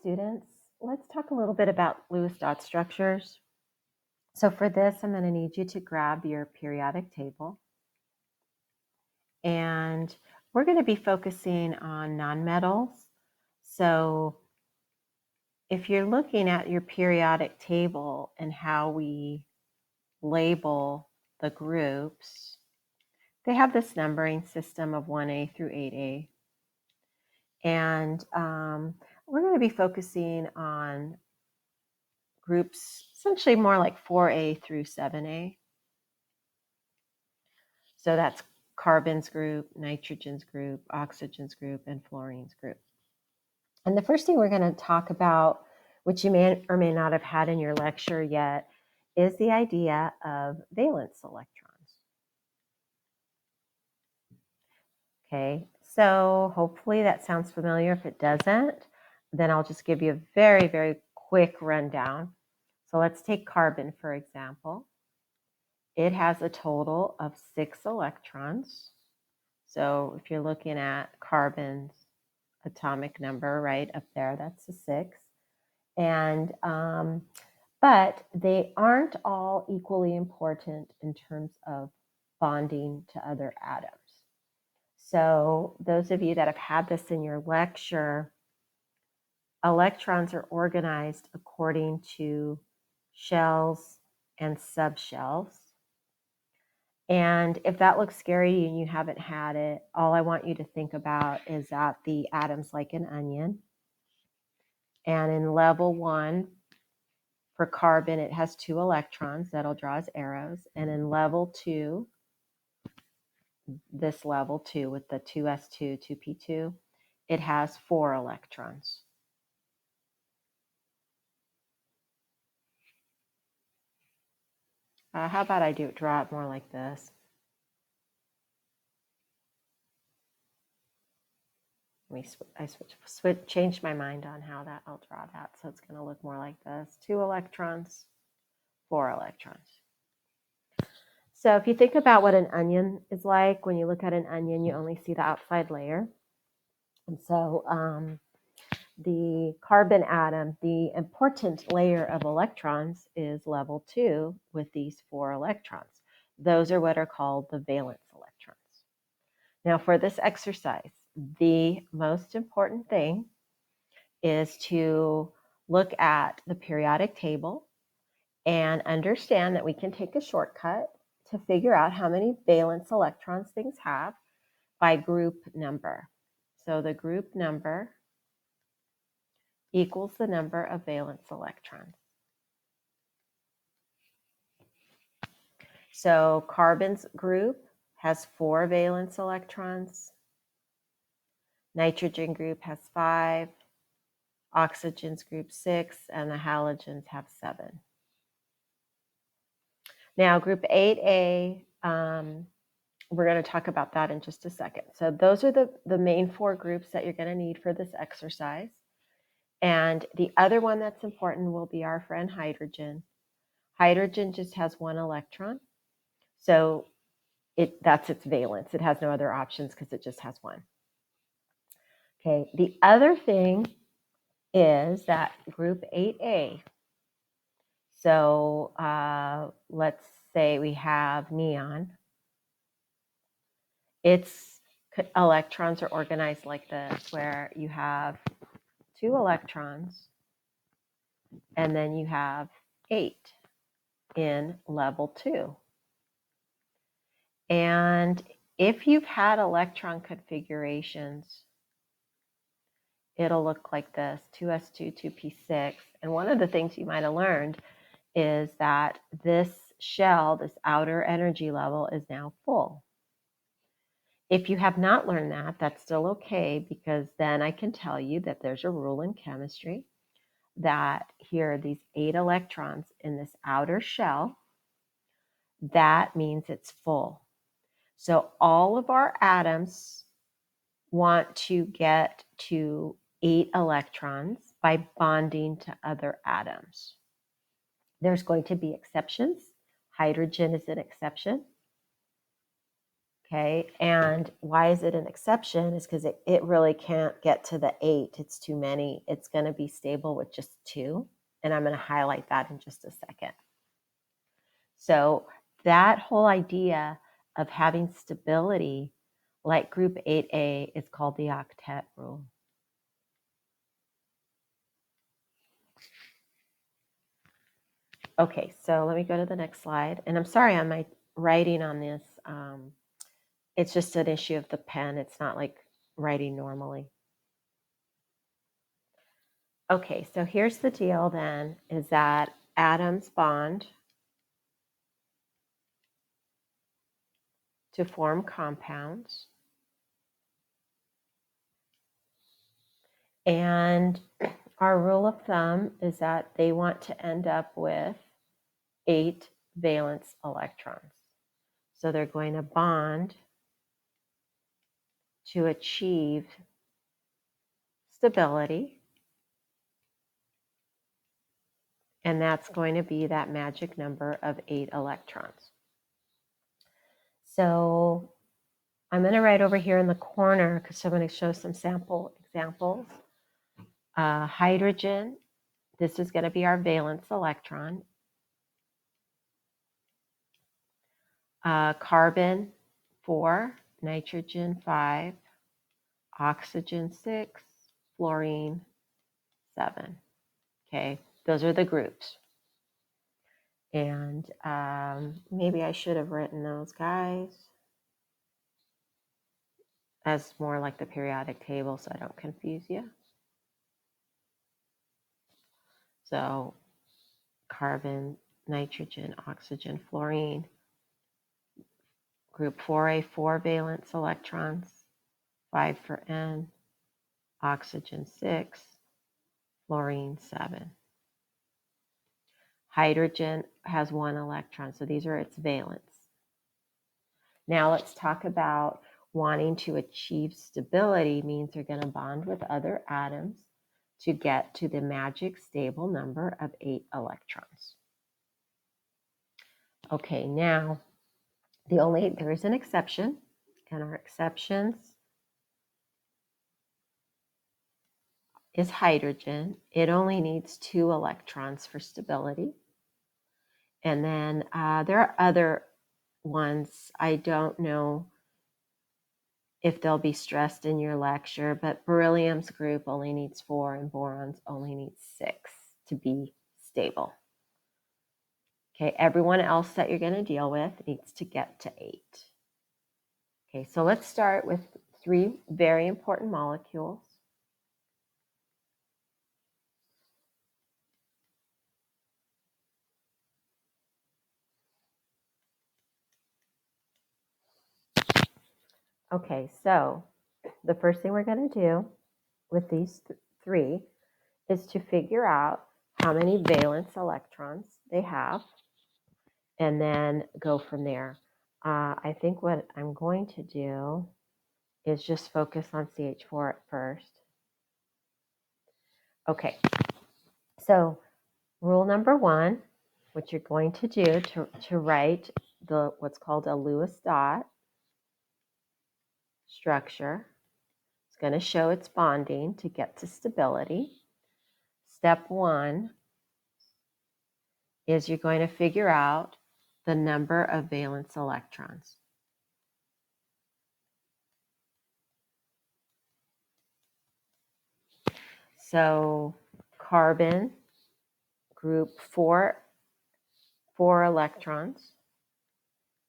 students, let's talk a little bit about Lewis dot structures. So for this, I'm going to need you to grab your periodic table. And we're going to be focusing on nonmetals. So if you're looking at your periodic table and how we label the groups, they have this numbering system of 1A through 8A. And we're going to be focusing on groups essentially more like 4A through 7A. So that's carbon's group, nitrogen's group, oxygen's group, and fluorine's group. And the first thing we're going to talk about, which you may or may not have had in your lecture yet, is the idea of valence electrons. Okay, so hopefully that sounds familiar. If it doesn't, then I'll just give you a very, very quick rundown. So let's take carbon, for example. It has a total of 6 electrons. So if you're looking at carbon's atomic number right up there, that's a 6. And but they aren't all equally important in terms of bonding to other atoms. So those of you that have had this in your lecture, electrons are organized according to shells and subshells. And if that looks scary and you haven't had it, all I want you to think about is that the atom's like an onion. And in level 1, for carbon, it has 2 electrons that'll draw as arrows. And in level 2, this level 2 with the 2s2, 2p2, it has 4 electrons. How about I draw it more like this? I changed my mind on how that I'll draw that. So it's going to look more like this. 2 electrons, 4 electrons. So if you think about what an onion is like, when you look at an onion, you only see the outside layer. And so the carbon atom, the important layer of electrons is level 2 with these 4 electrons. Those are what are called the valence electrons. Now for this exercise, the most important thing is to look at the periodic table and understand that we can take a shortcut to figure out how many valence electrons things have by group number. So the group number equals the number of valence electrons. So carbon's group has 4 valence electrons. Nitrogen group has 5. Oxygen's group 6, and the halogens have 7. Now group 8A, we're going to talk about that in just a second. So those are the main 4 groups that you're going to need for this exercise. And the other one that's important will be our friend hydrogen. Hydrogen just has 1 electron. So that's its valence. It has no other options because it just has 1. Okay, the other thing is that group 8A. So let's say we have neon. Its electrons are organized like this, where you have 2 electrons, and then you have 8 in level 2. And if you've had electron configurations, it'll look like this, 2s2, 2p6. And one of the things you might have learned is that this shell, this outer energy level, is now full. If you have not learned that, that's still okay, because then I can tell you that there's a rule in chemistry that here are these 8 electrons in this outer shell. That means it's full. So all of our atoms want to get to 8 electrons by bonding to other atoms. There's going to be exceptions. Hydrogen is an exception. Okay, and why is it an exception? Is because it really can't get to the 8. It's too many. It's going to be stable with just 2. And I'm going to highlight that in just a second. So that whole idea of having stability like group 8A is called the octet rule. Okay, so let me go to the next slide. And I'm sorry on my writing on this. It's just an issue of the pen. It's not like writing normally. Okay, so here's the deal then, is that atoms bond to form compounds. And our rule of thumb is that they want to end up with 8 valence electrons. So they're going to bond to achieve stability. And that's going to be that magic number of 8 electrons. So I'm going to write over here in the corner because I'm going to show some sample examples. Hydrogen, this is going to be our valence electron. Carbon 4, nitrogen 5, oxygen 6, fluorine 7. Okay, those are the groups. And maybe I should have written those guys as more like the periodic table so I don't confuse you. So carbon, nitrogen, oxygen, fluorine. Group 4A, 4 valence electrons, 5 for N, oxygen 6, fluorine 7. Hydrogen has 1 electron, so these are its valence. Now let's talk about wanting to achieve stability means they're going to bond with other atoms to get to the magic stable number of 8 electrons. Okay, now there is an exception, and our exceptions is hydrogen. It only needs 2 electrons for stability. And then there are other ones. I don't know if they'll be stressed in your lecture, but beryllium's group only needs 4 and boron's only needs 6 to be stable. Okay, everyone else that you're going to deal with needs to get to 8. Okay, so let's start with 3 very important molecules. Okay, so the first thing we're going to do with these 3 is to figure out how many valence electrons they have and then go from there. I think what I'm going to do is just focus on CH4 at first. Okay, so rule number 1, what you're going to do to write what's called a Lewis dot structure, it's going to show its bonding to get to stability. Step 1 is you're going to figure out the number of valence electrons. So carbon, group 4 electrons.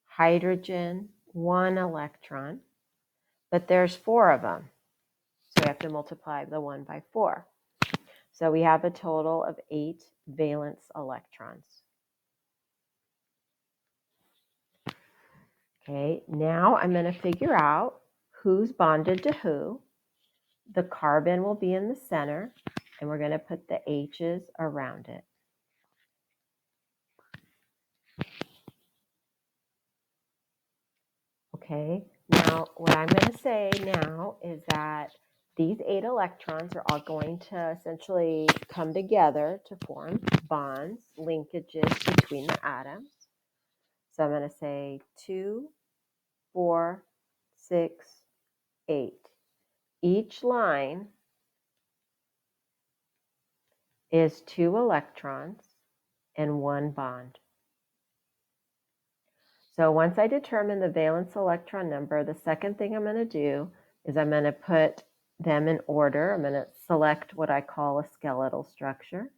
Hydrogen, 1 electron. But there's 4 of them. So we have to multiply the 1 by 4. So we have a total of 8 valence electrons. Okay, now I'm going to figure out who's bonded to who. The carbon will be in the center, and we're going to put the H's around it. Okay, now what I'm going to say now is that these 8 electrons are all going to essentially come together to form bonds, linkages between the atoms. So I'm going to say 2, 4, 6, 8. Each line is 2 electrons and 1 bond. So once I determine the valence electron number, the second thing I'm going to do is I'm going to put them in order. I'm going to select what I call a skeletal structure.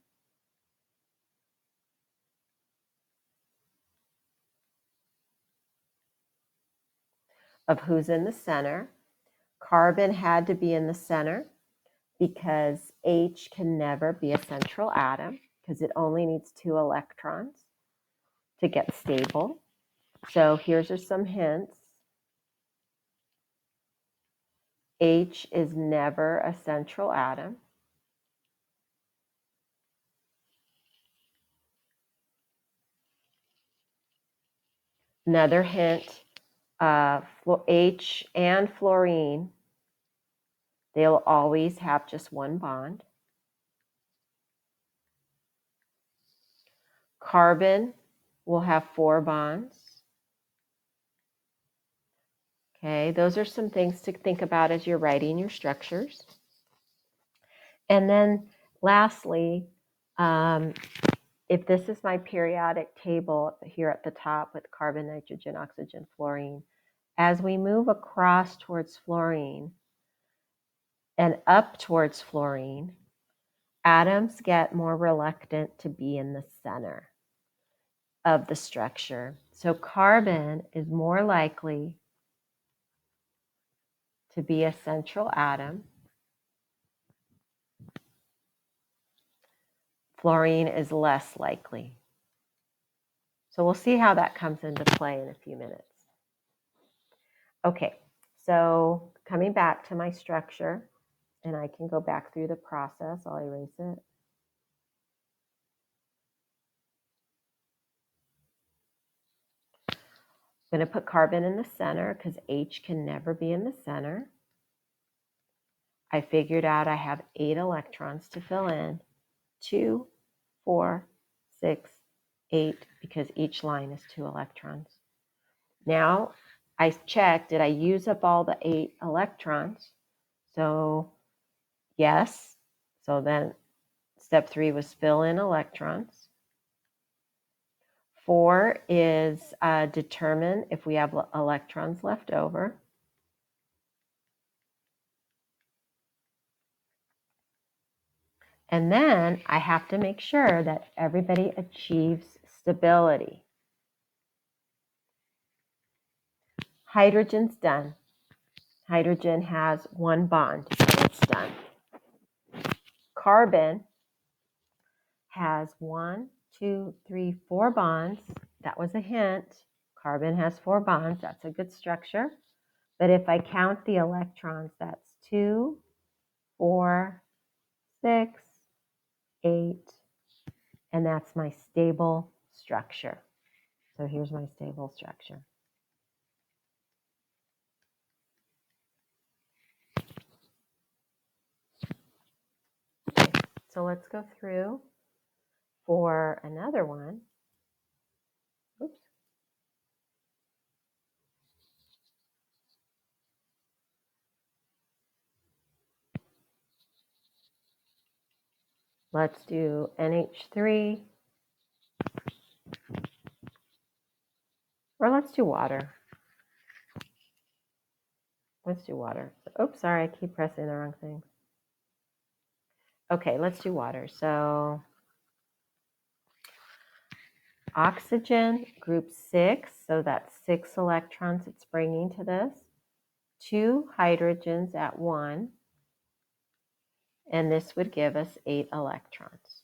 Of who's in the center. Carbon had to be in the center because H can never be a central atom because it only needs 2 electrons to get stable. So here's just some hints. H is never a central atom. Another hint, H and fluorine, they'll always have just 1 bond. Carbon will have 4 bonds. Okay, those are some things to think about as you're writing your structures. And then lastly, if this is my periodic table here at the top with carbon, nitrogen, oxygen, fluorine, as we move across towards fluorine and up towards fluorine, atoms get more reluctant to be in the center of the structure. So carbon is more likely to be a central atom. Fluorine is less likely. So we'll see how that comes into play in a few minutes. Okay, so coming back to my structure, and I can go back through the process. I'll erase it. I'm going to put carbon in the center because H can never be in the center. I figured out I have 8 electrons to fill in. 2, 4, 6, 8, because each line is 2 electrons. Now I checked, did I use up all the 8 electrons? So yes. So then step 3 was fill in electrons. 4 is determine if we have electrons left over. And then I have to make sure that everybody achieves stability. Hydrogen's done. Hydrogen has 1 bond, so it's done. Carbon has 1, 2, 3, 4 bonds. That was a hint. Carbon has 4 bonds. That's a good structure. But if I count the electrons, that's 2, 4, 6, 8, and that's my stable structure. So here's my stable structure. Okay, so let's go through for another one. Oops. Let's do NH3, or let's do water. Let's do water. Oops, sorry, I keep pressing the wrong thing. Okay, let's do water. So oxygen, group 6, so that's 6 electrons it's bringing to this. 2 hydrogens at 1, and this would give us 8 electrons.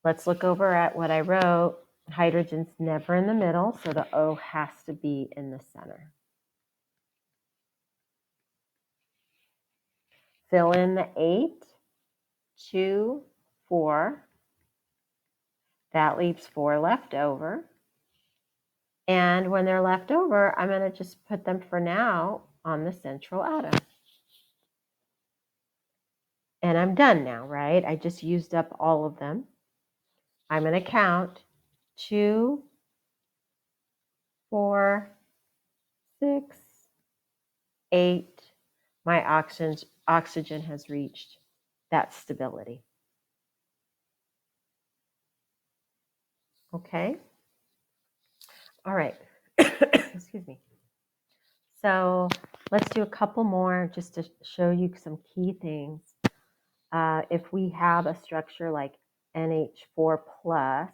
Let's look over at what I wrote. Hydrogen's never in the middle, so the O has to be in the center. Fill in the 8, 2, 4. That leaves 4 left over. And when they're left over, I'm going to just put them for now on the central atom. And I'm done now, right? I just used up all of them. I'm going to count 2, 4, 6, 8. My oxygen has reached that stability. Okay. All right. Excuse me. So let's do a couple more just to show you some key things. If we have a structure like NH4 plus,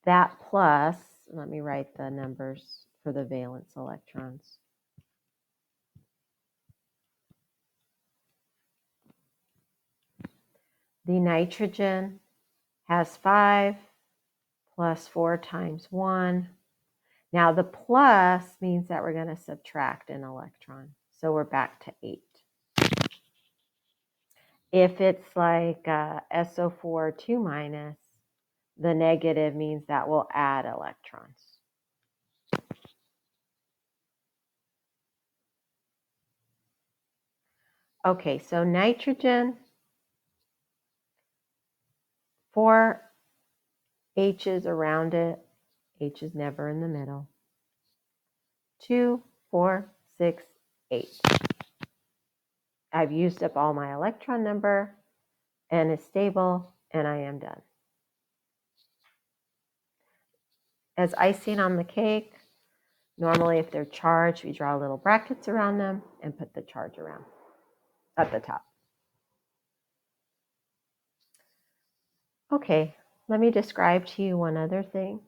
that plus, let me write the numbers for the valence electrons. The nitrogen has 5 plus 4 times 1. Now the plus means that we're going to subtract an electron. So we're back to 8. If it's like SO4 2 minus, the negative means that we'll add electrons. Okay, so nitrogen, 4 H's around it. H is never in the middle. 2, 4, 6, 8. I've used up all my electron number, and it's stable, and I am done. As icing on the cake, normally if they're charged, we draw little brackets around them and put the charge around at the top. Okay, let me describe to you one other thing.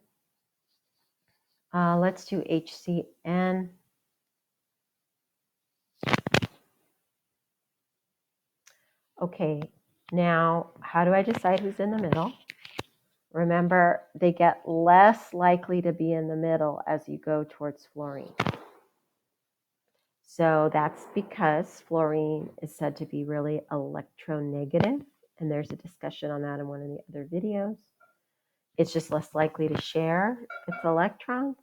Let's do HCN. Okay, now how do I decide who's in the middle? Remember, they get less likely to be in the middle as you go towards fluorine. So that's because fluorine is said to be really electronegative, and there's a discussion on that in one of the other videos. It's just less likely to share its electrons,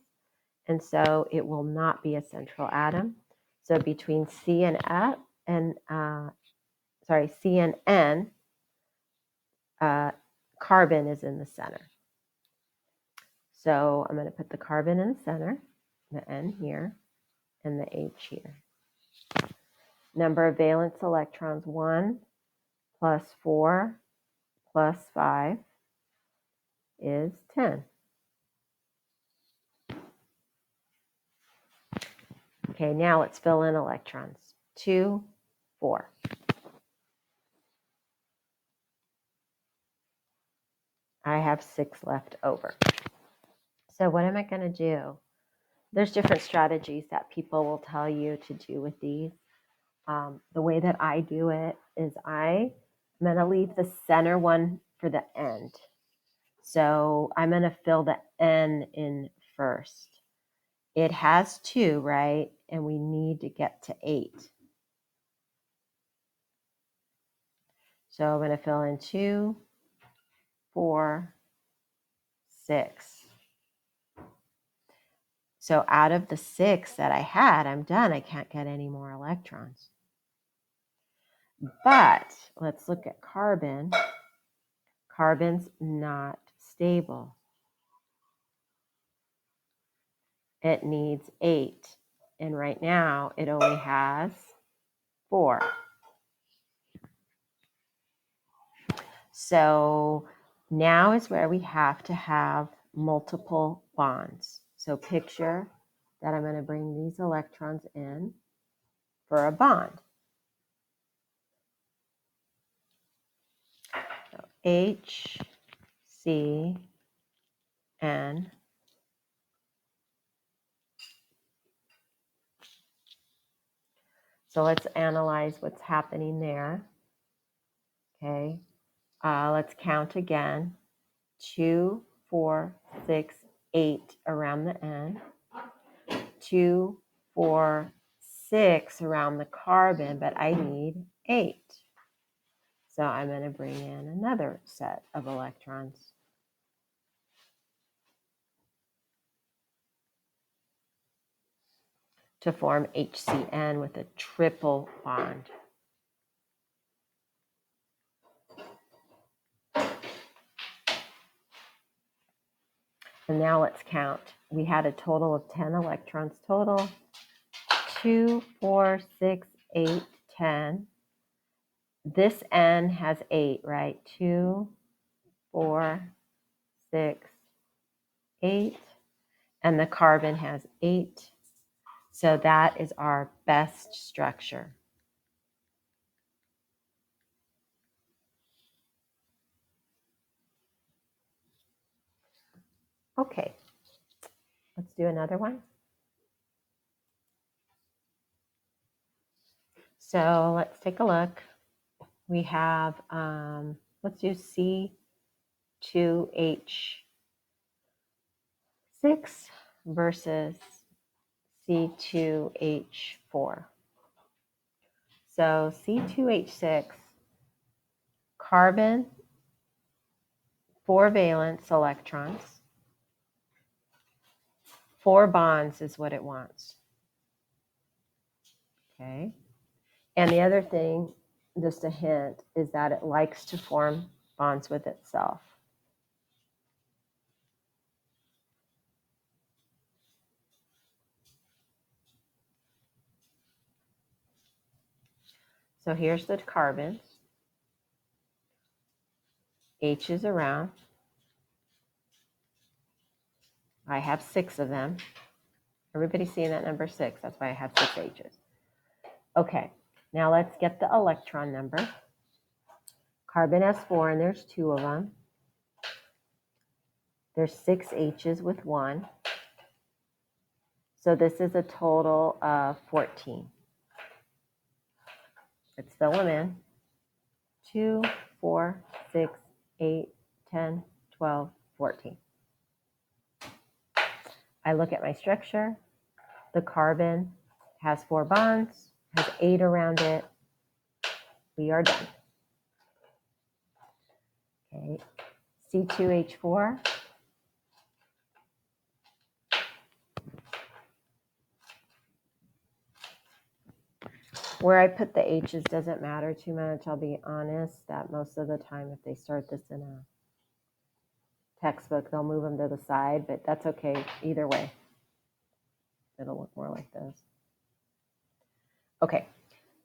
and so it will not be a central atom. So between C and F and C and N, carbon is in the center. So I'm going to put the carbon in the center, the N here, and the H here. Number of valence electrons, 1 plus 4 plus 5 is 10. Okay, now let's fill in electrons. 2, 4. I have 6 left over. So what am I going to do? There's different strategies that people will tell you to do with these. The way that I do it is I'm going to leave the center one for the end. So I'm going to fill the N in first. It has 2, right? And we need to get to 8. So I'm going to fill in 2, 4, 6. So out of the 6 that I had, I'm done. I can't get any more electrons. But let's look at carbon. Carbon's not stable. It needs 8. And right now, it only has 4. So now is where we have to have multiple bonds. So picture that I'm going to bring these electrons in for a bond. So H, C, N. So let's analyze what's happening there. Okay, let's count again. 2, 4, 6, 8 around the N. 2, 4, 6 around the carbon, but I need 8. So I'm going to bring in another set of electrons. To form HCN with a triple bond. So now let's count. We had a total of 10 electrons total. 2, 4, 6, 8, 10. This N has 8, right? 2, 4, 6, 8. And the carbon has 8. So that is our best structure. Okay, let's do another one. So let's take a look. We have, let's do C2H6 versus C2H4. So C2H6, carbon, 4 valence electrons, 4 bonds is what it wants. Okay. And the other thing, just a hint, is that it likes to form bonds with itself. So here's the carbons. H is around. I have 6 of them. Everybody seeing that number 6? That's why I have 6 H's. Okay, now let's get the electron number. Carbon has 4, and there's 2 of them. There's 6 H's with 1. So this is a total of 14. Let's fill them in. 2, 4, 6, 8, 10, 12, 14. I look at my structure. The carbon has 4 bonds, has 8 around it. We are done. Okay, C2H4. Where I put the H's doesn't matter too much. I'll be honest that most of the time if they start this in a textbook, they'll move them to the side, but that's okay either way. It'll look more like this. Okay,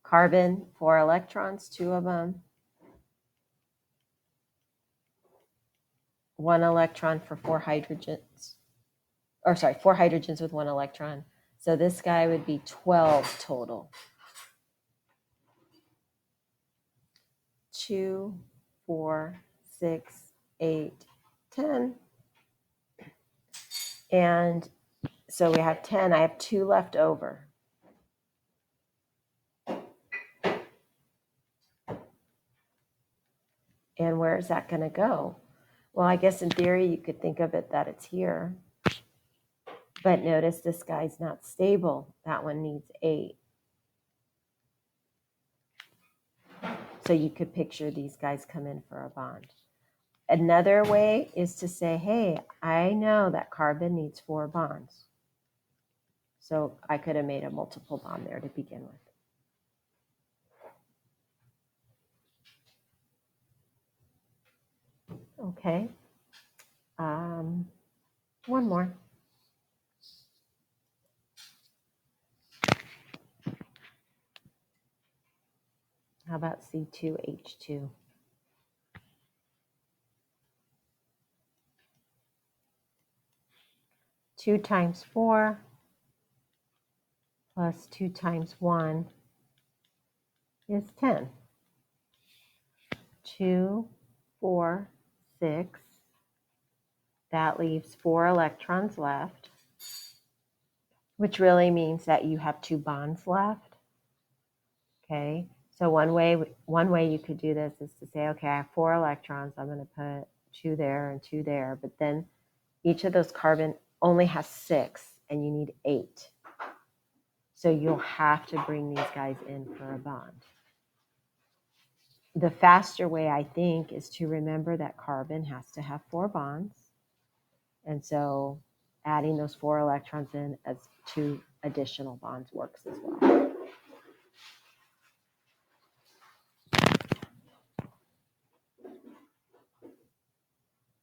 carbon, 4 electrons, 2 of them. 1 electron for 4 hydrogens. Or sorry, 4 hydrogens with 1 electron. So this guy would be 12 total. 2, 4, 6, 8, 10. And so we have 10. I have 2 left over. And where is that going to go? Well, I guess in theory you could think of it that it's here. But notice this guy's not stable. That one needs 8. So you could picture these guys come in for a bond. Another way is to say, hey, I know that carbon needs 4 bonds. So I could have made a multiple bond there to begin with. Okay. One more. How about C2H2? Two times 4 plus 2 times 1 is 10. 2, 4, 6. That leaves 4 electrons left, which really means that you have 2 bonds left. Okay, so one way you could do this is to say, okay, I have 4 electrons. I'm going to put 2 there and 2 there, but then each of those carbon only has 6, and you need 8. So you'll have to bring these guys in for a bond. The faster way, I think, is to remember that carbon has to have 4 bonds. And so adding those 4 electrons in as 2 additional bonds works as well.